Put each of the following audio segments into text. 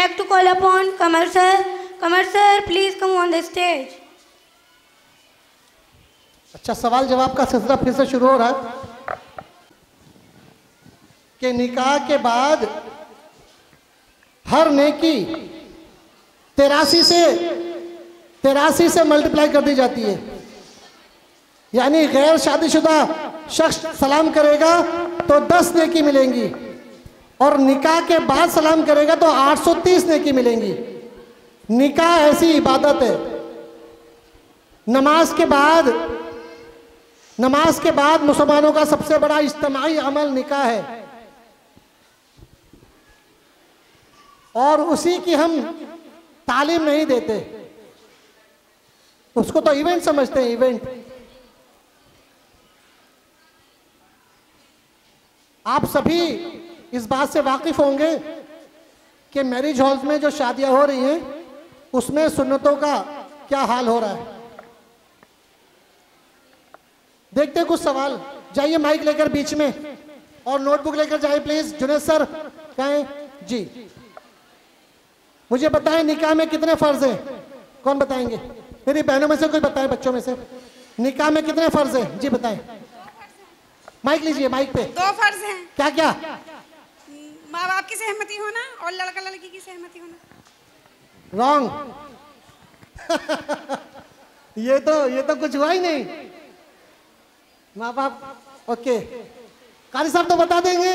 like to call upon Kamal sir. Kamal sir, please come on the stage. अच्छा, सवाल जवाब का सिलसिला फिर से शुरू हो रहा है कि निकाह के बाद हर नेकी 83 से मल्टीप्लाई कर दी जाती है। यानी गैर शादीशुदा शख्स सलाम करेगा तो 10 नेकी मिलेंगी और निकाह के बाद सलाम करेगा तो 830 नेकी मिलेंगी। निकाह ऐसी इबादत है। नमाज के बाद मुसलमानों का सबसे बड़ा इज्तिमाई अमल निकाह है और उसी की हम तालीम नहीं देते, उसको तो इवेंट समझते हैं, इवेंट। आप सभी इस बात से वाकिफ होंगे कि मैरिज हॉल्स में जो शादियां हो रही हैं उसमें सुन्नतों का क्या हाल हो रहा है। देखते हैं कुछ सवाल। जाइए माइक लेकर बीच में और नोटबुक लेकर जाइए प्लीज। जुनेद सर कहें जी। मुझे बताएं निकाह में कितने फर्ज हैं? कौन बताएंगे? मेरी बहनों में से कोई बताएं, बच्चों में से। निकाह में कितने फर्ज हैं? जी बताएं। माइक लीजिए, माइक पे। 2 फर्ज हैं। क्या क्या? माँ बाप की सहमति होना और लड़का लड़की की सहमति होना। रॉन्ग। ये तो कुछ हुआ ही नहीं। माँ बाप ओके, कारी साहब तो बता देंगे।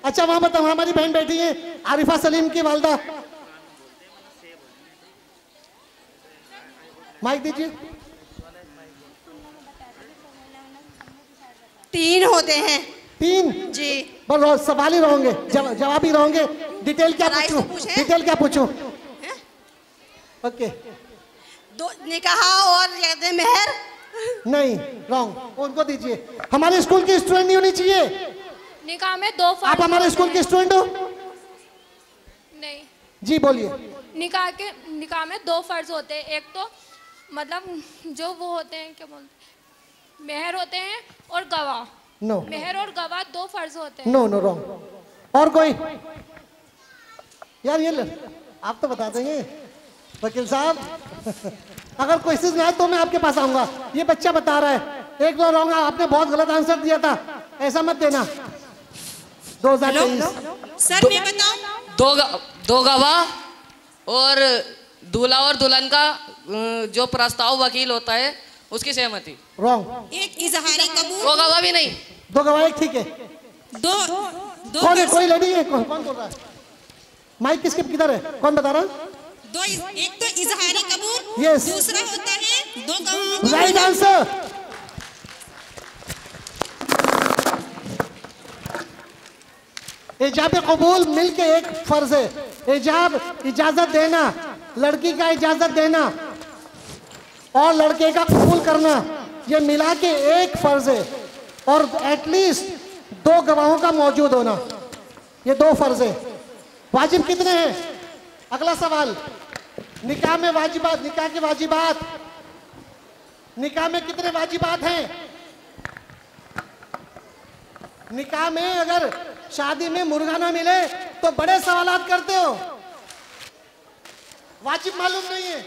अच्छा वहां बताओ, हमारी बहन बैठी है आरिफा सलीम की वालदा। माइक दीजिए। 3 होते हैं। 3 जी। बस सवाल ही रहोगे, जवाब ही रहोगे। डिटेल क्या पूछूं? डिटेल क्या पूछूं? ओके। 2 निकाह और कहते मेहर। नहीं, रॉन्ग। उनको दीजिए। हमारे स्कूल की स्टूडेंट नहीं होनी चाहिए। निकाह में 2 फर्ज। आप हमारे स्कूल के स्टूडेंट हो? नहीं जी बोलिए। निकाह में 2 फर्ज होते हैं। एक तो मतलब जो वो होते हैं, क्या बोलते हैं, मेहर होते हैं और गवाह। नो। मेहर और गवाह 2 फर्ज होते हैं। No no, wrong. और कोई? यार ये आप तो बता देंगे वकील साहब। अगर कोई चीज ना है तो मैं आपके पास आऊंगा। ये बच्चा बता रहा है। एक दो रॉन्ग, आपने बहुत गलत आंसर दिया था, ऐसा मत देना। 2023 सर मैं बताऊं? 2 गवाह और दूल्हा और दुल्हन का जो प्रस्ताव वकील होता है उसकी सहमति। रॉन्ग। एक इजहारी कबूल। 2 गवाह भी नहीं। 2 गवाह एक ठीक है। 2 कौन है? कोई लेडी है? कौन बोल रहा है? माइक किसके किधर है? कौन बता रहा है? एक तो इजहारी कबूल। यस। दूसरा होता है 2 गवाहों। Right answer. इजाब कबूल मिलके एक फर्ज है। इजाजत देना, लड़की का इजाजत देना और लड़के का कबूल करना, ये मिला के एक फर्ज है। और एटलीस्ट 2 गवाहों का मौजूद होना, ये 2 फर्ज है। वाजिब कितने हैं? अगला सवाल। निकाह में वाजिबात, निकाह के वाजिबात। निकाह में कितने वाजिबात हैं? निकाह में अगर शादी में मुर्गा ना मिले तो बड़े सवालात करते हो। वाजिब मालूम नहीं है।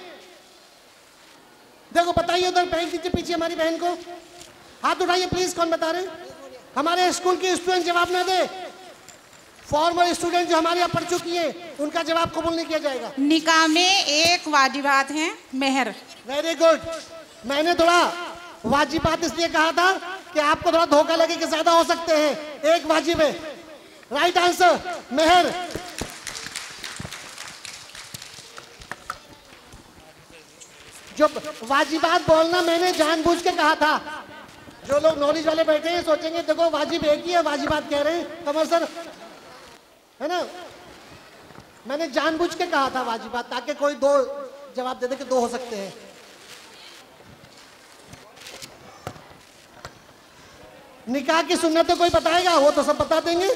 देखो बताइए, उधर बहन दीजिए पीछे हमारी बहन को। हाथ उठाइए प्लीज, कौन बता रहे? हमारे स्कूल की स्टूडेंट जवाब ना दे। फॉर्मल स्टूडेंट जो हमारे यहाँ पढ़ चुकी है उनका जवाब कबूल नहीं किया जाएगा। निकाह में एक वाजिबात है मेहर। Very good. मैंने थोड़ा वाजिबात इसलिए कहा था कि आपको थोड़ा धोखा लगे कि ज्यादा हो सकते हैं। एक वाजिब है। राइट आंसर मेहर। जो वाजिबात बोलना मैंने जानबूझ के कहा था। जो लोग नॉलेज वाले बैठे हैं सोचेंगे देखो वाजिब एक ही है, वाजिबात कह रहे हैं। कमर सर है ना, मैंने जानबूझ के कहा था वाजिबात, ताकि कोई 2 जवाब दे दे कि 2 हो सकते हैं। निकाह की सुन्नतें कोई बताएगा? वो तो सब बता देंगे,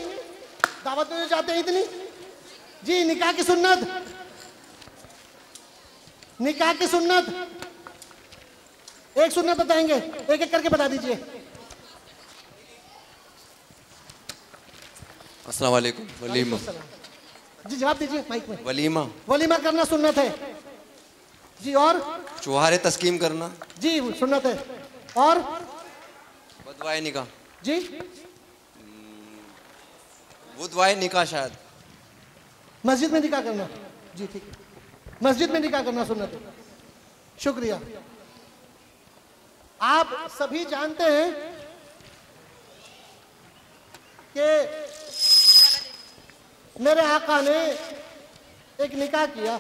दावत में जाते हैं इतनी। जी निकाह की सुन्नत, निकाह की सुन्नत एक सुन्नत बताएंगे, एक एक करके बता दीजिए। अस्सलाम वालेकुम। वलीमा जी जवाब दीजिए माइक में। वलीमा। वलीमा करना सुन्नत है जी। और चुहारे तस्कीम करना जी सुन्नत है। और बुधवाए निकाह जी बुधवाए निकाह शायद मस्जिद में निकाह करना जी ठीक है, मस्जिद में निकाह करना सुन्नत है। शुक्रिया। आप सभी जानते हैं कि मेरे आका ने एक निकाह किया,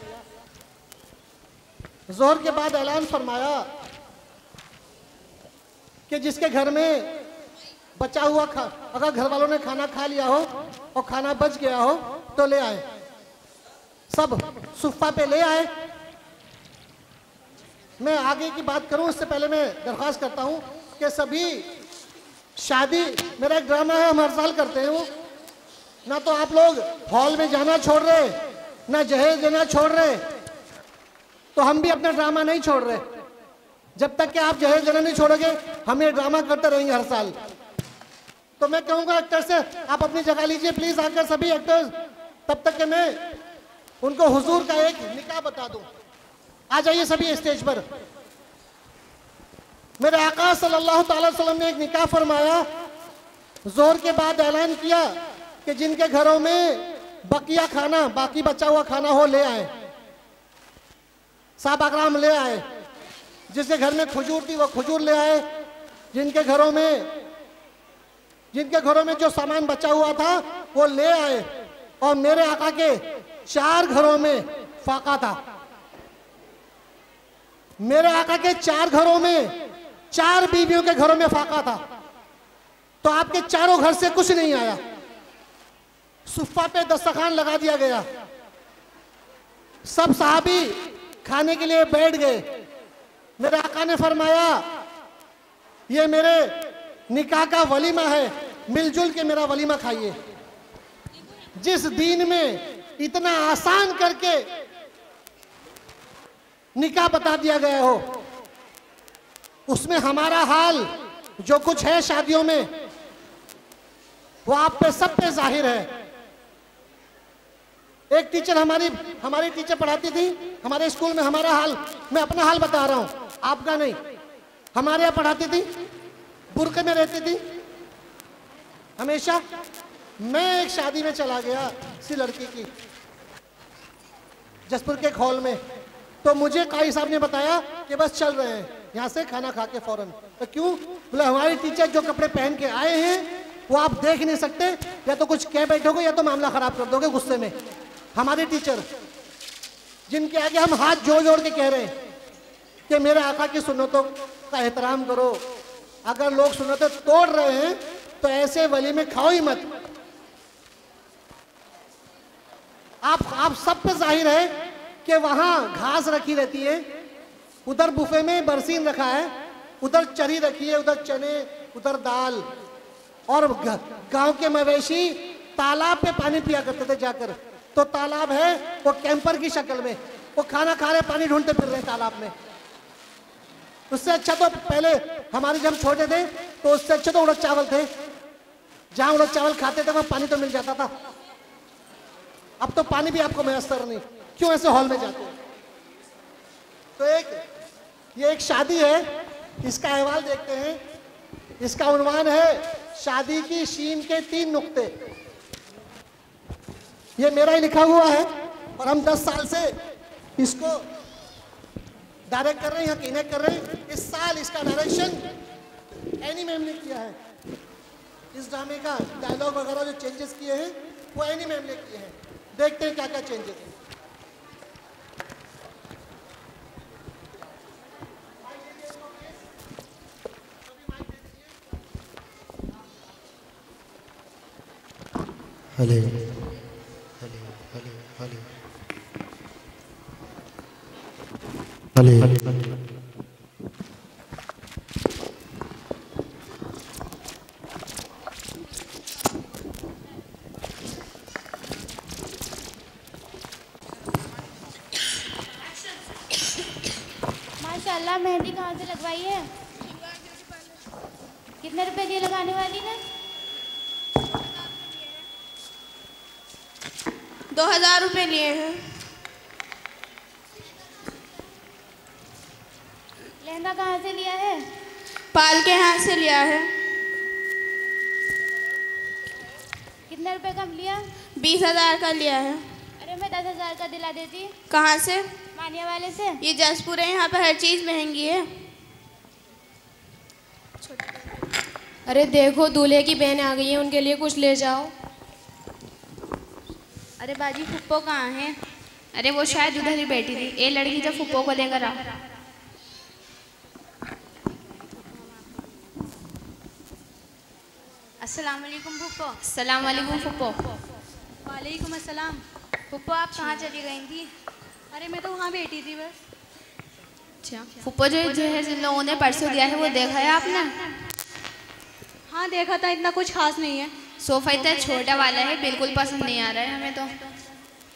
जोहर के बाद ऐलान फरमाया कि जिसके घर में बचा हुआ अगर घर वालों ने खाना खा लिया हो और खाना बच गया हो तो ले आए। सब सुफ्फा पे ले आए। मैं आगे की बात करूं उससे पहले मैं दरख्वास्त करता हूं कि सभी शादी, मेरा एक ड्रामा है हम हर साल करते हैं, वो ना तो आप लोग हॉल में जाना छोड़ रहे ना जहेज देना छोड़ रहे, तो हम भी अपना ड्रामा नहीं छोड़ रहे। जब तक कि आप जहेज देना नहीं छोड़ोगे हम ये ड्रामा करते रहेंगे हर साल। तो मैं कहूंगा एक्टर से आप अपनी जगह लीजिए प्लीज, आकर सभी एक्टर्स, तब तक कि मैं उनको हुजूर का एक निकाह बता दूं। आ जाइए सभी स्टेज पर। मेरे आका सल्लल्लाहु अलैहि वसल्लम ने एक निकाह फरमाया, जोहर के बाद ऐलान किया कि जिनके घरों में बकिया खाना, बाकी बचा हुआ खाना हो ले आए। साहब अकराम ले आए। जिसके घर में खजूर थी वो खजूर ले आए। जिनके घरों में जो सामान बचा हुआ था वो ले आए। और मेरे आका के 4 घरों में फाका था। मेरे आका के 4 घरों में, 4 बीवियों के घरों में फाका था। तो आपके चारों घर से कुछ नहीं आया। सुफ्फा पे दस्तरखान लगा दिया गया। सब साहबी खाने के लिए बैठ गए। मेरे आका ने फरमाया ये मेरे निकाह का वलीमा है, मिलजुल के मेरा वलीमा खाइए। जिस दीन में इतना आसान करके निकाह बता दिया गया हो, उसमें हमारा हाल जो कुछ है शादियों में वो आप पे सब पे जाहिर है। एक टीचर हमारी टीचर पढ़ाती थी हमारे स्कूल में। हमारा हाल, मैं अपना हाल बता रहा हूं, आपका नहीं। हमारे यहाँ पढ़ाती थी, बुर्के में रहती थी हमेशा। मैं एक शादी में चला गया किसी लड़की की, जसपुर के एक हॉल में। तो मुझे कारी साहब ने बताया कि बस चल रहे हैं यहाँ से खाना खा के फौरन। तो क्यों? बोले हमारी टीचर जो कपड़े पहन के आए हैं वो आप देख नहीं सकते, या तो कुछ कह बैठोगे या तो मामला खराब कर दोगे गुस्से में। हमारी टीचर जिनके आगे हम हाथ जोड़ जोड़ के कह रहे हैं कि मेरे आका की सुन्नतों का एहतराम करो। अगर लोग सुन्नतें तोड़ रहे हैं तो ऐसे वली में खाओ ही मत। आप सब पे जाहिर है कि वहां घास रखी रहती है, उधर बुफे में बरसीन रखा है, उधर चरी रखी है, उधर चने, उधर दाल। और गांव के मवेशी तालाब पे पानी पिया करते थे जाकर। तो तालाब है वो कैंपर की शक्ल में, वो खाना खा रहे पानी ढूंढते फिर रहे तालाब में। उससे अच्छा तो पहले हमारे जब छोटे थे तो उससे अच्छे तो उड़द चावल थे। जहां उड़द चावल खाते थे वहां पानी तो मिल जाता था। अब तो पानी भी आपको मैसर नहीं। क्यों ऐसे हॉल में जाते हैं? तो ये एक शादी है, इसका अहवाल देखते हैं। इसका उन्वान है शादी की शीन के 3 नुक्ते। ये मेरा ही लिखा हुआ है और हम 10 साल से इसको डायरेक्ट कर रहे हैं, यकीन कर रहे हैं। इस साल इसका डायरेक्शन एनी मैम ने किया है। इस ड्रामे का डायलॉग वगैरह जो चेंजेस किए हैं वो एनी मैम ने किए हैं। देखते हैं क्या क्या चेंजेस हैं। हेलो माशाल्लाह, मेहंदी कहाँ से लगवाई है? कितने रुपए की लगाने वाली ने? 2000 रुपये लिए हैं। लहंगा कहाँ से लिया है? पाल के यहाँ से लिया है। कितने रुपए का लिया? 20,000 का लिया है। अरे मैं 10,000 का दिला देती। कहाँ से? मानिया वाले से। ये जसपुर है, यहाँ पर हर चीज़ महंगी है। अरे देखो दूल्हे की बहन आ गई है, उनके लिए कुछ ले जाओ। अरे बाजी फुप्पो कहाँ है? अरे वो शायद उधर ही बैठी थी। ए लड़की जब फुप्पो को लेकर आ। अस्सलाम वालेकुम फुप्पो। अस्सलाम वालेकुम फुप्पो। वालेकुम अस्सलाम। फुप्पो आप कहाँ चली गई थी? अरे मैं तो वहाँ बैठी थी बस। अच्छा फुप्पो, जो जहेज इन लोगों ने परसों दिया है वो देखा है आपने? हाँ देखा था, इतना कुछ खास नहीं है। सोफा इतना छोटा वाला है, बिल्कुल पसंद नहीं आ रहा है हमें तो।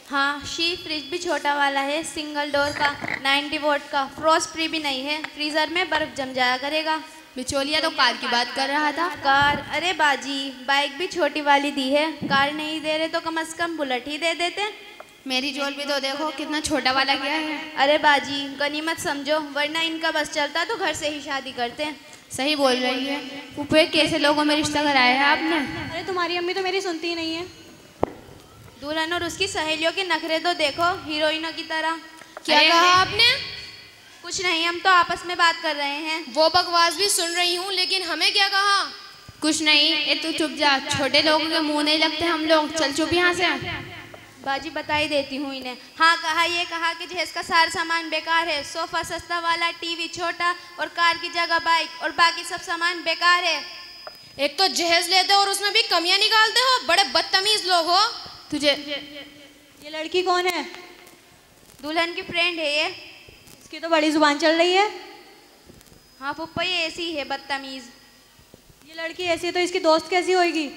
हाँ शी फ्रिज भी छोटा वाला है, सिंगल डोर का, 90 वोट का, फ्रोस्ट फ्री भी नहीं है, फ्रीजर में बर्फ जम जाया करेगा। बिचौलिया तो कार की बात कर रहा था। कार? अरे बाजी बाइक भी छोटी वाली दी है, कार नहीं दे रहे तो कम से कम बुलेट ही दे देते। मेरी जोल भी तो देखो कितना छोटा वाला क्या है। अरे बाजी गनीमत समझो, वरना इनका बस चलता तो घर से ही शादी करते। सही बोल रही है। फुप्पो कैसे लोगों में रिश्ता कराया है आपने? अरे तुम्हारी अम्मी तो मेरी सुनती ही नहीं है। दुल्हन और उसकी सहेलियों के नखरे तो देखो, हीरोइनों की तरह। क्या कहा आपने? कुछ नहीं, हम तो आपस में बात कर रहे हैं। वो बकवास भी सुन रही हूँ, लेकिन हमें क्या कहा? कुछ नहीं। ए तू चुप जा, छोटे लोगों के मुंह नहीं लगते हम लोग। चल चुप यहाँ से। बाजी बता ही देती हूँ इन्हें। हाँ कहा, ये कहा कि जहेज का सारा सामान बेकार है, सोफा सस्ता वाला, टीवी छोटा और कार की जगह बाइक, और बाकी सब सामान बेकार है। एक तो जहेज लेते हो और उसमें भी कमियां निकालते हो, बड़े बदतमीज लोग हो। तुझे ये लड़की कौन है? दुल्हन की फ्रेंड है ये। इसकी तो बड़ी जुबान चल रही है। हाँ पुप्पा ये ऐसी है, बदतमीज। ये लड़की ऐसी है तो इसकी दोस्त कैसी होगी?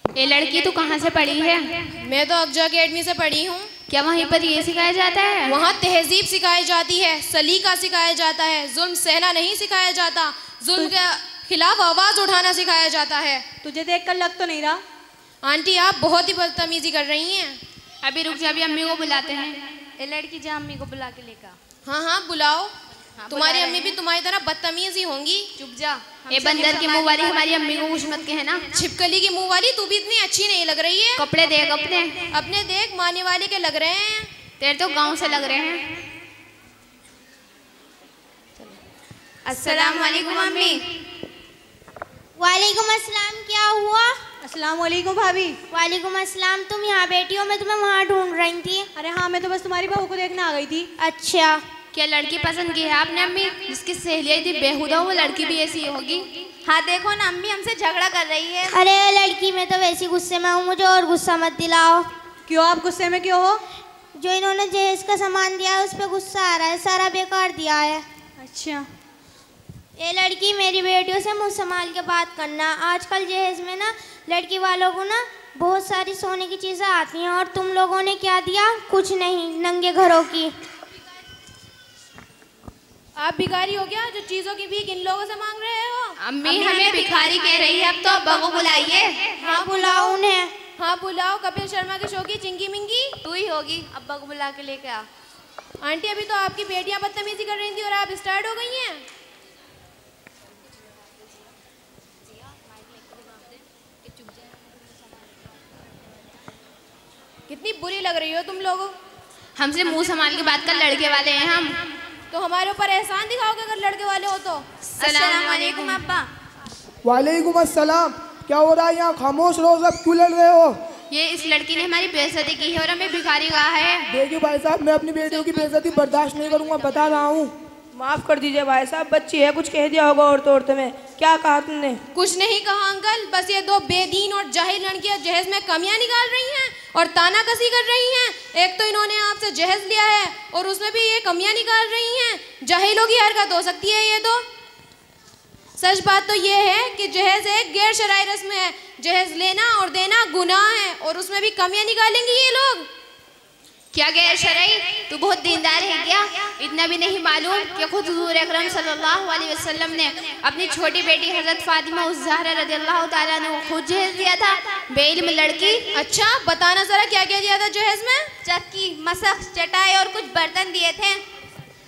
ये लड़की तू कहाँ से पढ़ी है? मैं तो अफजा अकेडमी से पढ़ी हूँ। क्या वहीं पर ये सिखाया जाता है? वहाँ तहजीब सिखाई जाती है, सलीका सिखाया जाता है, जुल्म सहना नहीं सिखाया जाता, जुल्म के खिलाफ आवाज उठाना सिखाया जाता है। तुझे देखकर लग तो नहीं रहा। आंटी आप बहुत ही बदतमीजी कर रही हैं। अभी रुक जा, अभी अम्मी को बुलाते हैं। ये लड़की जा अम्मी को बुला के लेकर। हाँ हाँ बुलाओ। हाँ, तुम्हारी बुला अम्मी भी तुम्हारी तरह बदतमीज ही होंगी। चुप जा। ये बंदर की मुंह वाली हमारी अम्मी को कुछ मत कहना। छिपकली की मुंह वाली तू भी इतनी अच्छी नहीं लग रही है। कपड़े देख अपने। अपने देख, माने वाले के लग रहे हैं। तेरे तो गांव से लग रहे हैं। अस्सलाम वालेकुम अम्मी। वालेकुम अस्सलाम। क्या हुआ? अस्सलाम वालेकुम भाभी। वालेकुम अस्सलाम। तुम यहाँ बैठी हो, मैं तुम्हें वहाँ ढूंढ रही थी। अरे हाँ, मैं तो बस तुम्हारी बहू को देखने आ गई थी। अच्छा, क्या लड़की पसंद की है आपने अम्मी? जिसकी सहेलियाँ थी बेहुदा, वो लड़की भी ऐसी होगी। हाँ देखो ना अम्मी हमसे झगड़ा कर रही है। अरे लड़की मैं तो वैसी गुस्से में हूँ, मुझे और गुस्सा मत दिलाओ। क्यों आप गुस्से में क्यों हो? जो इन्होंने जहेज का सामान दिया है उस पर गुस्सा आ रहा है, सारा बेकार दिया है। अच्छा। ये लड़की मेरी बेटियों से मुँह संभाल के बात करना। आजकल जहेज में ना लड़की वालों को ना बहुत सारी सोने की चीज़ें आती हैं, और तुम लोगों ने क्या दिया? कुछ नहीं, नंगे घरों की। आप भिखारी हो क्या, जो चीजों की भीख इन लोगों से मांग रहे हो? अम्मी हमें भिखारी कह रही है, अब तो अब्बा को बुलाइए। हाँ बुलाओ उन्हें। हाँ बुलाओ। कपिल शर्मा के शो की चिंकी मिंगी तू ही होगी, अब्बा को बुला के लेके आ। आंटी अभी तो आपकी बेटियां बदतमीजी कर रही थी और आप स्टार्ट हो गई हैं। कितनी बुरी लग रही हो तुम लोगों। हमसे मुंह संभाल के बात कर, लड़के वाले हैं हम। तो हमारे ऊपर एहसान दिखाओगे अगर लड़के वाले हो तो। अस्सलाम वालेकुम अब्बा। वालेकुम अस्सलाम। क्या हो रहा है यहाँ? खामोश रहो सब, क्यों लड़ रहे हो? ये इस लड़की ने हमारी बेइज्जती की है और हमें भिखारी कहा है। देखिए भाई साहब, मैं अपनी बेटियों की बेइज्जती बर्दाश्त नहीं करूँगा, बता रहा हूँ। माफ कर दीजिए भाई साहब, बच्ची है, कुछ कह दिया होगा औरतों में। क्या कहा तुमने? कुछ नहीं कहा अंकल, बस ये दो बेदीन और जाहिल लड़कियां जहेज में कमियां निकाल रही हैं और तानाकसी कर रही हैं। एक तो इन्होंने आपसे जहेज लिया है और उसमें भी ये कमियां निकाल रही हैं। जाहिलों की हरकत हो सकती है ये तो। सच बात तो ये है कि जहेज एक गैर शरई रस्म है। जहेज लेना और देना गुनाह है और उसमें भी कमियां निकालेंगी ये लोग। क्या गैर शरई, तू बहुत दीनदार है क्या? इतना भी नहीं मालूम कि खुद हुजूर अकरम सल्लल्लाहु अलैहि वसल्लम ने अपनी छोटी बेटी हजरत फातिमा उस ज़हरा रज़ियल्लाहु ताला ने खुद जहेज दिया था, बेइल्म लड़की। अच्छा बताना जरा क्या क्या दिया था जहेज में? चक्की, मसख, चटाई और कुछ बर्तन दिए थे।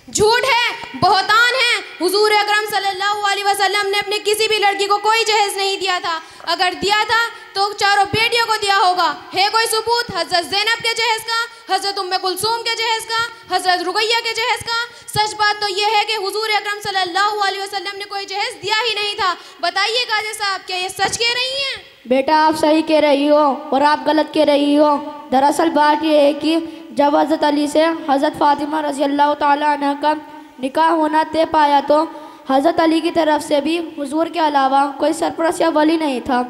झूठ है, बहुतान है। हुजूर अकरम सल्लल्लाहु अलैहि वसल्लम ने अपने किसी भी लड़की को कोई जहेज नहीं दिया था। अगर दिया था तो चारों बेटियों को दिया होगा। है कोई सबूत हजरत ज़ैनब के जहेज का, हजरत उम्मे कुलसूम के जहेज का, हजरत रुकैया के जहेज का? सच बात तो यह है कि हुजूर अकरम सल्लल्लाहु अलैहि वसल्लम ने कोई जहेज दिया ही नहीं था। बताइए काजी साहब, क्या ये सच कह रही हैं? बेटा आप सही कह रही हो और आप गलत कह रही हो। दरअसल बात यह है कि जब हज़रत अली से हज़रत फ़ातिमा रज़ियल्लाहु ताला अन्हा का निकाह होना तय पाया तो हज़रत अली की तरफ से भी हुजूर के अलावा कोई सरपरस्त या वली नहीं था,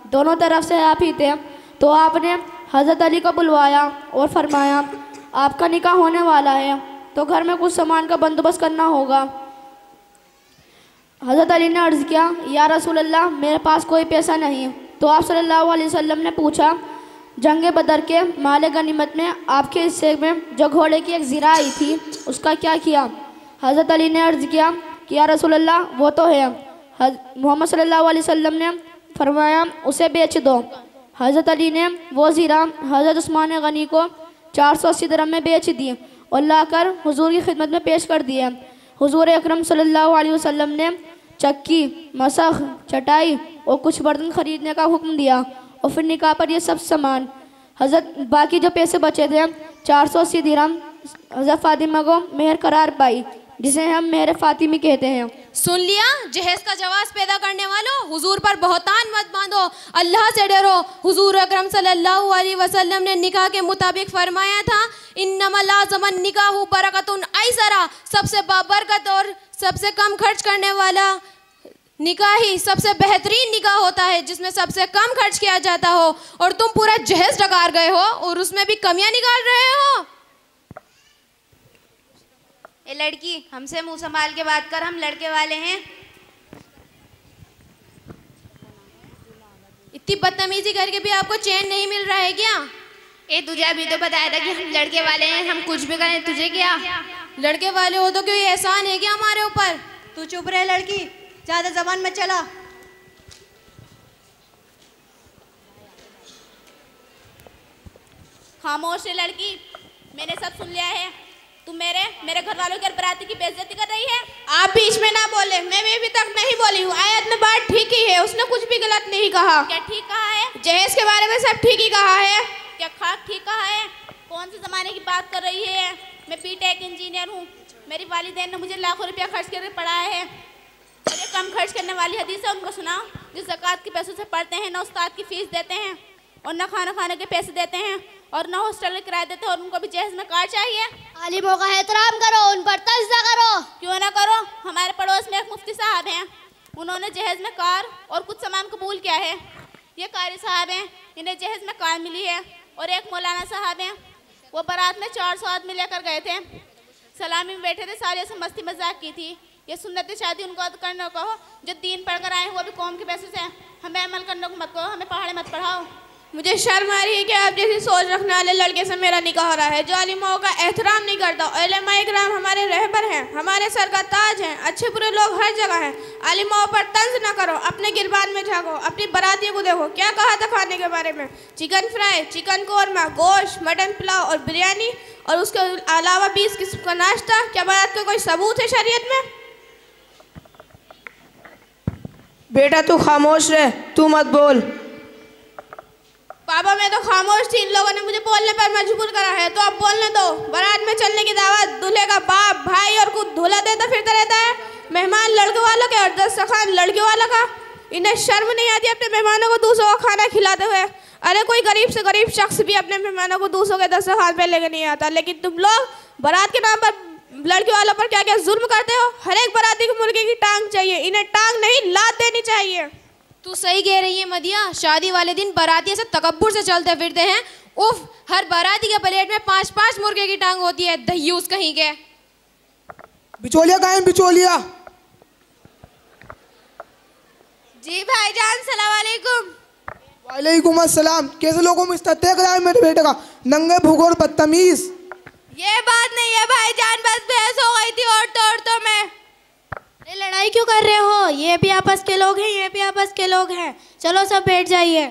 दोनों तरफ से आप ही थे। तो आपने हज़रत अली को बुलवाया और फरमाया आपका निकाह होने वाला है तो घर में कुछ सामान का बंदोबस्त करना होगा। हज़रत अली ने अर्ज़ किया या रसूल अल्लाह मेरे पास कोई पैसा नहीं। तो आप सल्लल्लाहु अलैहि वसल्लम ने पूछा जंग बदर के माल गनीमत में आपके हिस्से में जो घोड़े की एक ज़िरा आई थी उसका क्या किया? हज़रत अली ने अर्ज़ किया कि या रसूल अल्लाह वो तो है। मोहम्मद सल्लल्लाहु अलैहि वसल्लम ने फरमाया उसे बेच दो। हज़रत अली ने वो ज़िरा हज़रत उस्मान गनी को 480 दिरहम में बेच दी और लाकर हुजूर की खिदमत में पेश कर दिए। हुजूर अकरम सल्लल्लाहु अलैहि वसल्लम ने चक्की, मसख, चटाई और कुछ बर्तन खरीदने का हुक्म दिया और फिर निकाह पर ये सब सामान। हज़रत बाकी जो पैसे बचे थे 480 दिरहम हज़रत फातिमा को मेहर करार पाई, जिसे हम मेहर फातिमी कहते हैं। सुन लिया, जहेज का जवाब पैदा करने वालों, हुजूर पर बहुतान मत बांधो, अल्लाह से डरो। हुजूर अकरम सल्लल्लाहु अलैहि वसल्लम ने निकाह के मुताबिक फरमाया था इन्नमल आज़मन निकाहु बरकतुन ऐसरा, सबसे बाबरकत और सबसे कम खर्च करने वाला निकाह ही सबसे बेहतरीन निकाह होता है जिसमें सबसे कम खर्च किया जाता हो। और तुम पूरा जहेज डकार गए हो और उसमें भी कमियां निकाल रहे हो। ये लड़की हमसे मुंह संभाल के बात कर, हम लड़के वाले हैं। इतनी बदतमीजी करके भी आपको चैन नहीं मिल रहा है क्या? ए तुझे अभी तो बताया था कि हम लड़के वाले हैं, हम कुछ भी करें तुझे क्या? लड़के वाले हो तो कोई एहसान है क्या हमारे ऊपर? तू चुप रहे लड़की, ज्यादा जबान में चला। खामोश है लड़की, मैंने सब सुन लिया है। तुम मेरे घर वालों की बराती की बेइज्जती कर रही है। आप बीच में ना बोले, मैं भी अभी तक नहीं बोली हूँ। आयत ने बात ठीक ही है, उसने कुछ भी गलत नहीं कहा। क्या ठीक कहा है? जहेज के बारे में सब ठीक ही कहा है। क्या खाक ठीक कहा है? कौन से ज़माने की बात कर रही है? मैं बीटेक इंजीनियर हूँ, मेरी वालिदैन ने मुझे लाखों रुपया खर्च करके पढ़ाया है। और ये कम खर्च करने वाली हदीस है उनको सुनाओ, जो ज़कात के पैसों से पढ़ते हैं, ना उस्ताद की फ़ीस देते हैं और ना खाना खाने के पैसे देते हैं और ना हॉस्टल का किराया देते हैं, और उनको भी जहेज में कार चाहिए। आलिमों का एहतराम करो, उन पर तज़्ज़ा करो। क्यों ना करो? हमारे पड़ोस में एक मुफ्ती साहब हैं, उन्होंने जहेज में कार और कुछ सामान कबूल किया है। ये कारी साहब हैं, इन्हें जहेज में कार मिली है। और एक मौलाना साहब हैं, वो बारात में 400 आदमी लेकर गए थे, सलामी में बैठे थे, सारे से मस्ती मजाक की थी। ये सुन्नत शादी उनको करने को, जो दीन पढ़कर आए वो भी कौम के पैसे से, हमें अमल करने को मत कहो, हमें पहाड़े मत पढ़ाओ। मुझे शर्म आ रही है कि आप जैसी सोच रखने वाले लड़के से मेरा निकाह हो रहा है, जो आलिमों का एहतराम नहीं करता। उलमाए किराम हमारे रहबर हैं, हमारे सर का ताज हैं, अच्छे बुरे लोग हर जगह हैं। आलिमों पर तंज ना करो, अपने गिरबान में झाँको, अपनी बारातियों को देखो। क्या कहा था खाने के बारे में? चिकन फ्राई, चिकन कोरमा, गोश्त, मटन पुलाव और बिरयानी, और उसके अलावा 20 किस्म का नाश्ता। क्या बात का कोई सबूत है शरीयत में? बेटा तू खामोश रह, तू मत बोल। पापा मैं तो खामोश थी, इन लोगों ने मुझे बोलने पर मजबूर करा है, तो अब बोलने दो। बारात में चलने की दावत दूल्हे का बाप, भाई और खुद दूल्हा देता फिरता रहता है। मेहमान लड़के वालों के और दस्तरखान लड़कियों वालों का। इन्हें शर्म नहीं आती अपने मेहमानों को दूसरों को खाना खिलाते हुए? अरे कोई गरीब से गरीब शख्स भी अपने मेहमानों को दूसरों के दस्तरखान पे लेके नहीं आता, लेकिन तुम लोग बारात के नाम पर लड़की वालों पर क्या क्या जुल्म करते हो। हर एक बाराती को मुर्गे की टांग चाहिए, इन्हें टांग नहीं लात देनी चाहिए। तू सही कह रही है मदिया, शादी वाले दिन बाराती ऐसे तकब्बुर से चलते फिरते हैं। उफ, हर बाराती के प्लेट में 5-5 मुर्गे की टांग होती है, दह्यूस कहीं के। बिचौलिया कहाँ है बिचौलिया? जी भाईजान, सलाम वालेकुम। वालेकुम अस्सलाम। कैसे लोगों में इस्तेक रहा है मेरे बेटे का, नंगे भूगोल बदतमीज। ये बात नहीं है भाईजान, बस बहस हो गई थी औरतों में। अरे लड़ाई क्यों कर रहे हो? ये भी आपस के लोग हैं, ये भी आपस के लोग हैं। चलो सब बैठ जाइए।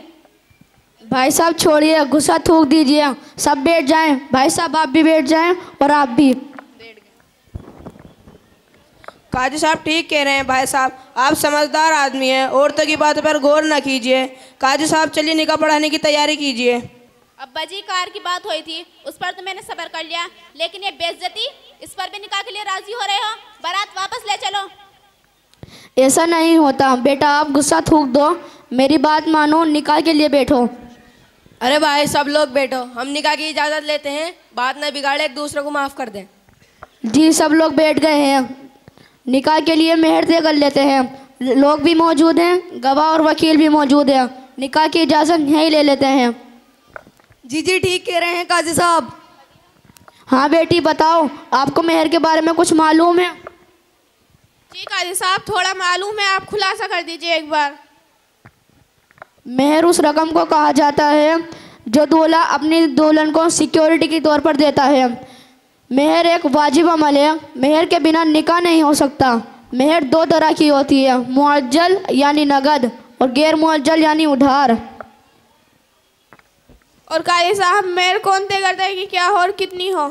भाई साहब छोड़िए, गुस्सा थूक दीजिए, सब बैठ जाएं। भाई साहब आप भी बैठ जाएं और आप भी। काजी साहब ठीक कह रहे हैं भाई साहब, आप समझदार आदमी हैं, औरतों की बातों पर गौर न कीजिए। काजी साहब चलिए निकाह पढ़ाने की तैयारी कीजिए। अब्बा जी कार की बात हुई थी, उस पर तो मैंने सब्र कर लिया, लेकिन ये बेइज्जती, इस पर भी निकाह के लिए राजी हो रहे हो? बारात वापस ले चलो। ऐसा नहीं होता बेटा, आप गुस्सा थूक दो, मेरी बात मानो, निकाह के लिए बैठो। अरे भाई सब लोग बैठो, हम निकाह की इजाज़त लेते हैं, बात न बिगाड़े, एक दूसरे को माफ़ कर दें। जी सब लोग बैठ गए हैं, निकाह के लिए मेहर तय कर लेते हैं। लोग भी मौजूद हैं, गवाह और वकील भी मौजूद हैं, निकाह की इजाज़त यहीं ले लेते हैं। जी जी ठीक कह रहे हैं काजी साहब। हाँ बेटी बताओ, आपको मेहर के बारे में कुछ मालूम है? जी काजी साहब थोड़ा मालूम है, आप खुलासा कर दीजिए एक बार। मेहर उस रकम को कहा जाता है जो दूल्हा अपनी दुल्हन को सिक्योरिटी के तौर पर देता है। मेहर एक वाजिब अमल है, मेहर के बिना निकाह नहीं हो सकता। मेहर दो तरह की होती है, मुअज्जल यानी नगद और गैर मुअज्जल यानी उधार। और काजी साहब मेहर कौन तय करता है कि क्या हो और कितनी हो?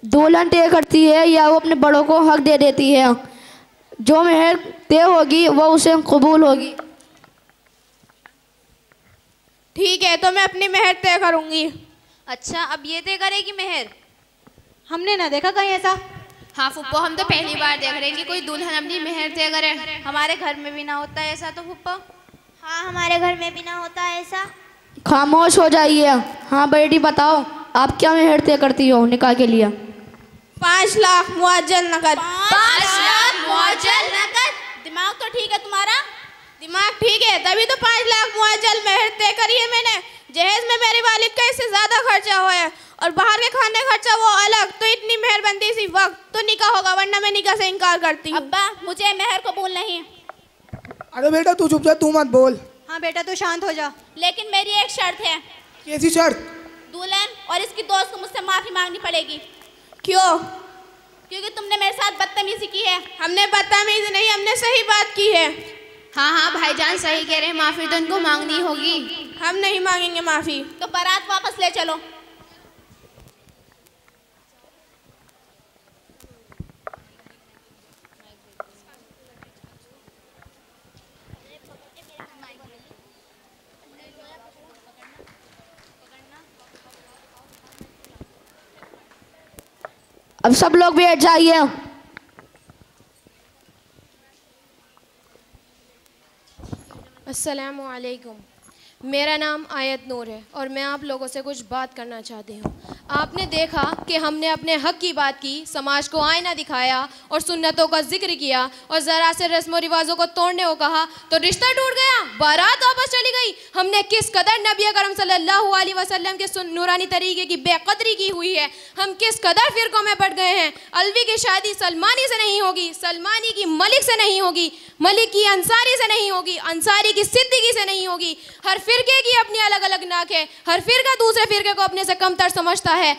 दुल्हन तय करती है या वो अपने बड़ों को हक दे देती है। जो मेहर तय होगी वो उसे कबूल होगी। ठीक है, तो मैं अपनी मेहर तय करूंगी। अच्छा अब ये तय करेगी मेहर? हमने ना देखा कहीं ऐसा। हाँ फुप्पो, हम तो पहली बार देख रहे हैं कि कोई दुल्हन अपनी मेहर तय करे। हमारे घर में भी ना होता है ऐसा तो फुप्पो। हाँ हमारे घर में भी ना होता ऐसा। खामोश हो जाइए। हाँ बेटी बताओ, आप क्या मेहर तय करती हो निकाह के लिए? 5 लाख मुअज्जल नकद। 5 लाख मुअज्जल नकद? दिमाग तो ठीक है तुम्हारा? दिमाग ठीक है, तभी तो 5 लाख मुअज्जल मेहर तय करी है मैंने। जहेज में मेरे वालिद का इससे ज़्यादा खर्चा हुआ है और बाहर के खाने खर्चा वो अलग, तो इतनी मेहरबंदी सी वक्त तो निकाह होगा, वरना मैं निकाह से इनकार करती हूँ। अब्बा मुझे मेहर कबूल नहीं। अरे बेटा तू चुप जा, तू मत बोल। हाँ बेटा तू शांत हो जा। लेकिन मेरी एक शर्त है। कैसी शर्त? दुल्हन और इसकी दोस्त को मुझसे माफ़ी मांगनी पड़ेगी। क्यों? क्योंकि तुमने मेरे साथ बदतमीजी की है। हमने बदतमीजी नहीं, हमने सही बात की है। हाँ हाँ भाईजान सही कह रहे हैं, माफ़ी तो इनको मांगनी होगी। हम नहीं मांगेंगे माफ़ी। तो बारात वापस ले चलो। अब सब लोग बैठ जाइए। अस्सलामु अलैकुम। मेरा नाम आयत नूर है और मैं आप लोगों से कुछ बात करना चाहती हूँ। आपने देखा कि हमने अपने हक की बात की, समाज को आईना दिखाया और सुन्नतों का जिक्र किया और ज़रा से रस्म रिवाजों को तोड़ने को कहा तो रिश्ता टूट गया, बारात वापस चली गई। हमने किस कदर नबी करम सल्लल्लाहु अलैहि वसल्लम के नूरानी तरीके की बेकदरी की हुई है, हम किस कदर फ़िरकों में बढ़ गए हैं। अलवी की शादी सलमानी से नहीं होगी, सलमानी की मलिक से नहीं होगी, मलिक की अंसारी से नहीं होगी, अंसारी की सिद्दीकी से नहीं होगी। हर फिरके की अपनी अलग अलग नाक है, हर फिरका दूसरे फिरके को अपने से कमतर समझता है।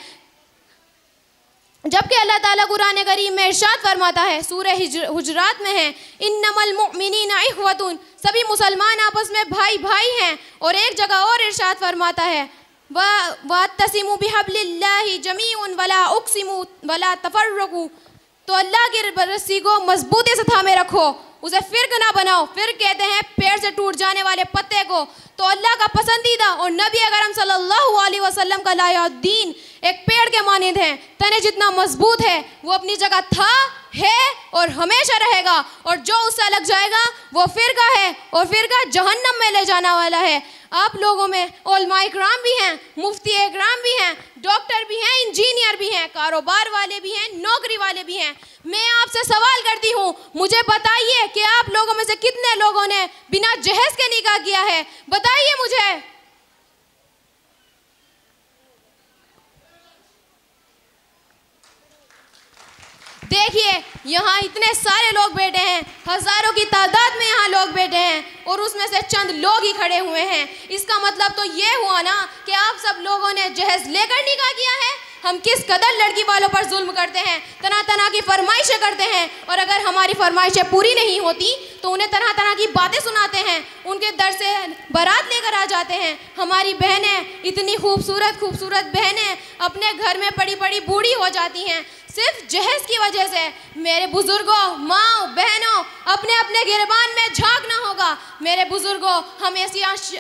जबकि अल्लाह ताला कुरान करीम में इरशाद फरमाता है, सूरह हुजरात में है, इन्नमल मुमिनीना इख्वतुन, सभी मुसलमान आपस में भाई भाई हैं। और एक जगह और इरशाद फरमाता है, वतसिमु बिहब्लिल्लाहि जमीउन वला उक़सिमु वला तफर्रकू, तो अल्लाह की रस्सी को मजबूती से थामे रखो, उसे फिरक ना बनाओ। फिर कहते हैं पेड़ से टूट जाने वाले पत्ते को। तो अल्लाह का पसंदीदा और नबी अकरम सल्लल्लाहु अलैहि वसल्लम का लाया दीन एक पेड़ के मानिंद है, तने जितना मजबूत है वो अपनी जगह था, है और हमेशा रहेगा। और जो उससे अलग जाएगा वो फिरका है और फिरका जहन्नम में ले जाने वाला है। आप लोगों में उलमा इकराम भी हैं, मुफ्ती इकराम भी हैं, डॉक्टर भी हैं, इंजीनियर भी हैं, कारोबार वाले भी हैं, नौकरी वाले भी हैं। मैं आपसे सवाल करती हूँ, मुझे बताइए कि आप लोगों में से कितने लोगों ने बिना जहेज के निकाह किया है? बताइए मुझे। देखिए यहाँ इतने सारे लोग बैठे हैं, हजारों की तादाद में यहाँ लोग बैठे हैं और उसमें से चंद लोग ही खड़े हुए हैं। इसका मतलब तो ये हुआ ना कि आप सब लोगों ने जहेज लेकर निकाह किया है। हम किस कदर लड़की वालों पर जुल्म करते हैं, तरह तरह की फरमाइशें करते हैं, और अगर हमारी फरमाइशें पूरी नहीं होती तो उन्हें तरह तरह की बातें सुनाते हैं, उनके दर से बारात लेकर आ जाते हैं। हमारी बहनें, इतनी खूबसूरत खूबसूरत बहनें अपने घर में पड़ी पड़ी बूढ़ी हो जाती हैं सिर्फ जहेज की वजह से। मेरे बुजुर्गों, माँ बहनों, अपने अपने गिरबान में झांकना होगा। मेरे बुजुर्गों,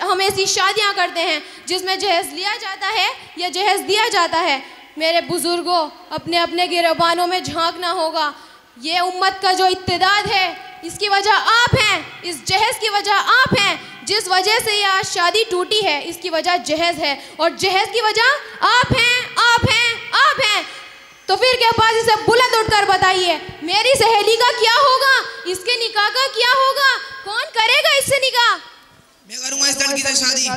हम ऐसी शादियाँ करते हैं जिसमें जहेज लिया जाता है या जहेज दिया जाता है। मेरे बुजुर्गों, अपने अपने गिरबानों में झांकना होगा। ये उम्मत का जो इत्तेदाद है, इसकी वजह आप हैं, इस जहेज की वजह आप हैं। जिस वजह से ये आज शादी टूटी है, इसकी वजह जहेज है, और जहेज की वजह आप हैं, आप हैं, आप हैं। तो फिर क्या बात, इसे बुलंद उठकर बताइए, मेरी सहेली का क्या होगा, इसके निकाह का क्या होगा, कौन करेगा इससे निकाह? मैं करूंगा इस लड़की से शादी।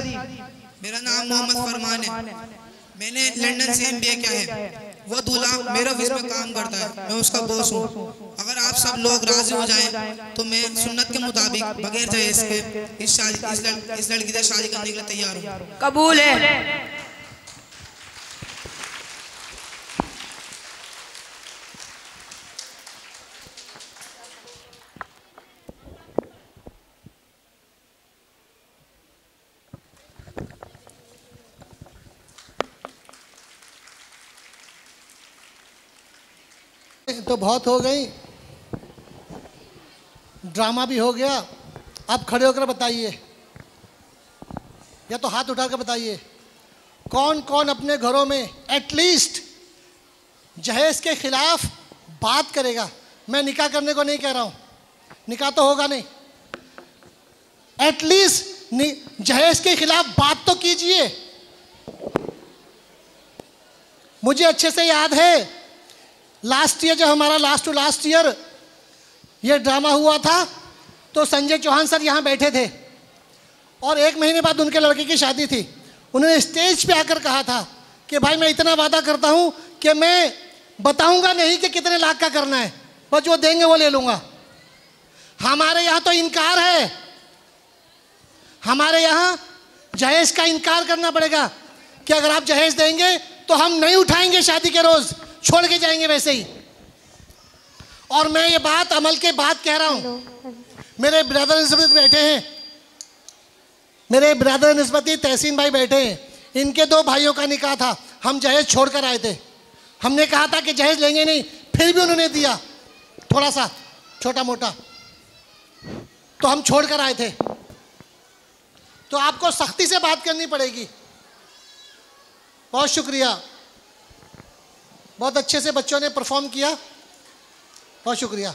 मेरा नाम मोहम्मद फरमान है, मैंने लंदन से MBA किया है। वो दूल्हा मेरे ऑफिस में काम करता है, मैं उसका बॉस हूँ। अगर आप सब लोग राजी हो जाएं तो मैं सुन्नत के मुताबिक बगैर जहेज के इस लड़की से शादी करने के लिए तैयार हूँ। कबूल है। तो बहुत हो गई, ड्रामा भी हो गया। अब खड़े होकर बताइए, या तो हाथ उठाकर बताइए, कौन कौन अपने घरों में एटलीस्ट जहेज के खिलाफ बात करेगा। मैं निकाह करने को नहीं कह रहा हूँ, निकाह तो होगा नहीं, एटलीस्ट जहेज के खिलाफ बात तो कीजिए। मुझे अच्छे से याद है लास्ट ईयर, जब हमारा लास्ट टू लास्ट ईयर ये ड्रामा हुआ था, तो संजय चौहान सर यहाँ बैठे थे और 1 महीने बाद उनके लड़के की शादी थी। उन्होंने स्टेज पे आकर कहा था कि भाई मैं इतना वादा करता हूँ कि मैं बताऊँगा नहीं कि कितने लाख का करना है, बस जो देंगे वो ले लूँगा। हमारे यहाँ तो इनकार है, हमारे यहाँ जहेज का इनकार करना पड़ेगा कि अगर आप जहेज देंगे तो हम नहीं उठाएंगे शादी के रोज़, छोड़ के जाएंगे वैसे ही। और मैं ये बात अमल के बाद कह रहा हूं। मेरे ब्रदर निस्बती बैठे हैं, मेरे ब्रदर निस्बती तहसीन भाई बैठे हैं, इनके 2 भाइयों का निकाह था। हम जहेज छोड़कर आए थे, हमने कहा था कि जहेज लेंगे नहीं, फिर भी उन्होंने दिया थोड़ा सा छोटा मोटा, तो हम छोड़कर आए थे। तो आपको सख्ती से बात करनी पड़ेगी। बहुत शुक्रिया, बहुत अच्छे से बच्चों ने परफॉर्म किया, बहुत शुक्रिया।